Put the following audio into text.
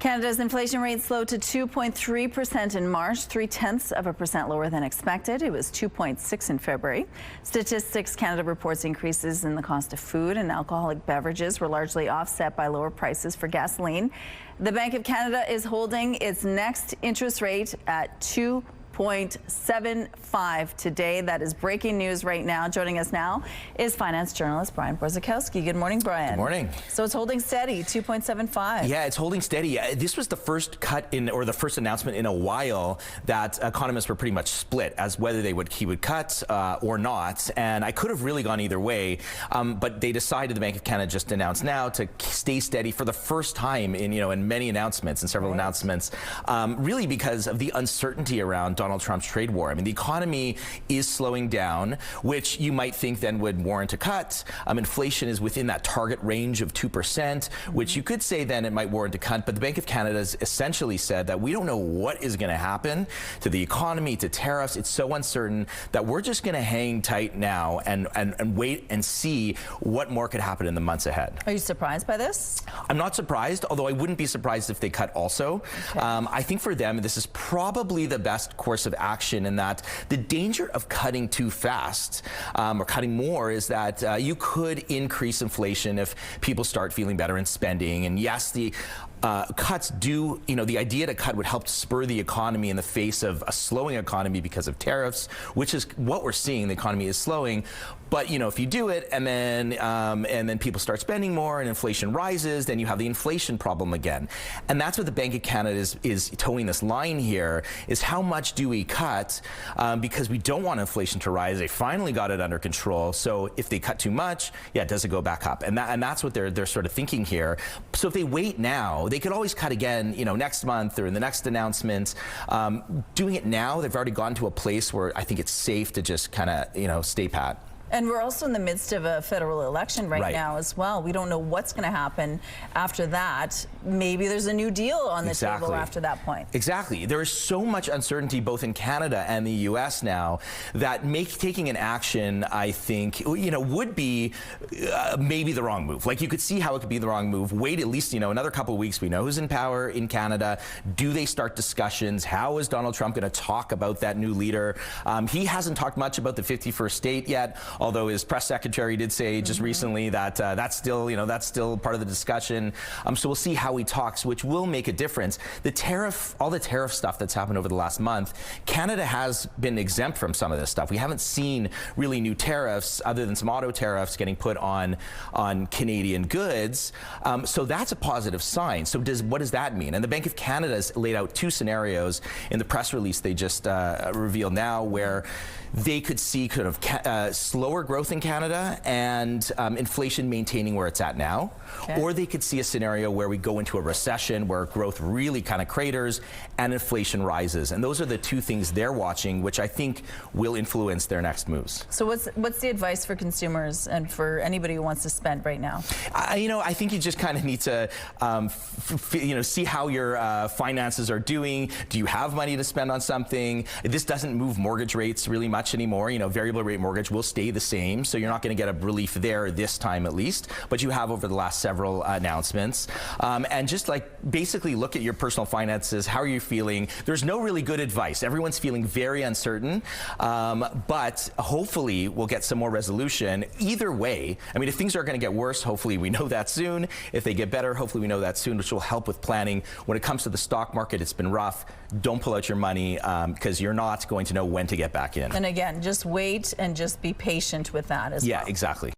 Canada's inflation rate slowed to 2.3% in March, 0.3% lower than expected. It was 2.6% in February. Statistics Canada reports increases in the cost of food and alcoholic beverages were largely offset by lower prices for gasoline. The Bank of Canada is holding its next interest rate at 2.75 today. That is breaking news right now. Joining us now is finance journalist Bryan Borzykowski. Good morning, Bryan. Good morning. So it's holding steady, 2.75. Yeah, it's holding steady. This was the first cut in, or the first announcement in a while that economists were pretty much split as whether he would cut or not. And I could have really gone either way, but they decided, the Bank of Canada just announced now, to stay steady for the first time in many announcements and several announcements, really because of the uncertainty around Donald Trump's trade war. I mean, the economy is slowing down, which you might think then would warrant a cut. Inflation is within that target range of 2%, which you could say then it might warrant a cut. But the Bank of Canada has essentially said that we don't know what is going to happen to the economy, to tariffs. It's so uncertain that we're just going to hang tight now and wait and see what more could happen in the months ahead. Are you surprised by this? I'm not surprised, although I wouldn't be surprised if they cut also. Okay. I think for them, this is probably the best course of action, in that the danger of cutting too fast or cutting more is that you could increase inflation if people start feeling better in spending. And yes, the cuts do, the idea to cut would help spur the economy in the face of a slowing economy because of tariffs, which is what we're seeing. The economy is slowing. But, if you do it and then people start spending more and inflation rises, then you have the inflation problem again. And that's what the Bank of Canada is towing this line here, is how much do we cut, because we don't want inflation to rise. They finally got it under control. So if they cut too much, yeah, does it go back up? And that's what they're sort of thinking here. So if they wait now, they could always cut again, next month or in the next announcement. Doing it now, they've already gone to a place where I think it's safe to just kind of, stay pat. And we're also in the midst of a federal election right now as well. We don't know what's going to happen after that. Maybe there's a new deal on the table after that point. Exactly. There is so much uncertainty both in Canada and the U.S. now that taking an action, I think, would be maybe the wrong move. Like, you could see how it could be the wrong move. Wait at least, another couple of weeks. We know who's in power in Canada. Do they start discussions? How is Donald Trump going to talk about that new leader? He hasn't talked much about the 51st state yet, although his press secretary did say just recently that that's still part of the discussion. So we'll see how he talks, which will make a difference. All the tariff stuff that's happened over the last month, Canada has been exempt from some of this stuff. We haven't seen really new tariffs other than some auto tariffs getting put on Canadian goods. So that's a positive sign. So what does that mean? And the Bank of Canada has laid out two scenarios in the press release they just revealed now, where they could see kind of slower growth in Canada and inflation maintaining where it's at now. Okay. Or they could see a scenario where we go into a recession where growth really kind of craters and inflation rises. And those are the two things they're watching, which I think will influence their next moves. So what's the advice for consumers and for anybody who wants to spend right now? I think you just kind of need to see how your finances are doing. Do you have money to spend on something? This doesn't move mortgage rates really much anymore. Variable rate mortgage will stay the same, so you're not going to get a relief there this time at least, but you have over the last several announcements. And just basically look at your personal finances. How are you feeling? There's no really good advice. Everyone's feeling very uncertain, but hopefully we'll get some more resolution. Either way, if things are going to get worse, hopefully we know that soon. If they get better, hopefully we know that soon, which will help with planning. When it comes to the stock market, it's been rough. Don't pull out your money because you're not going to know when to get back in. And again, just wait and just be patient with that as well. Yeah, exactly.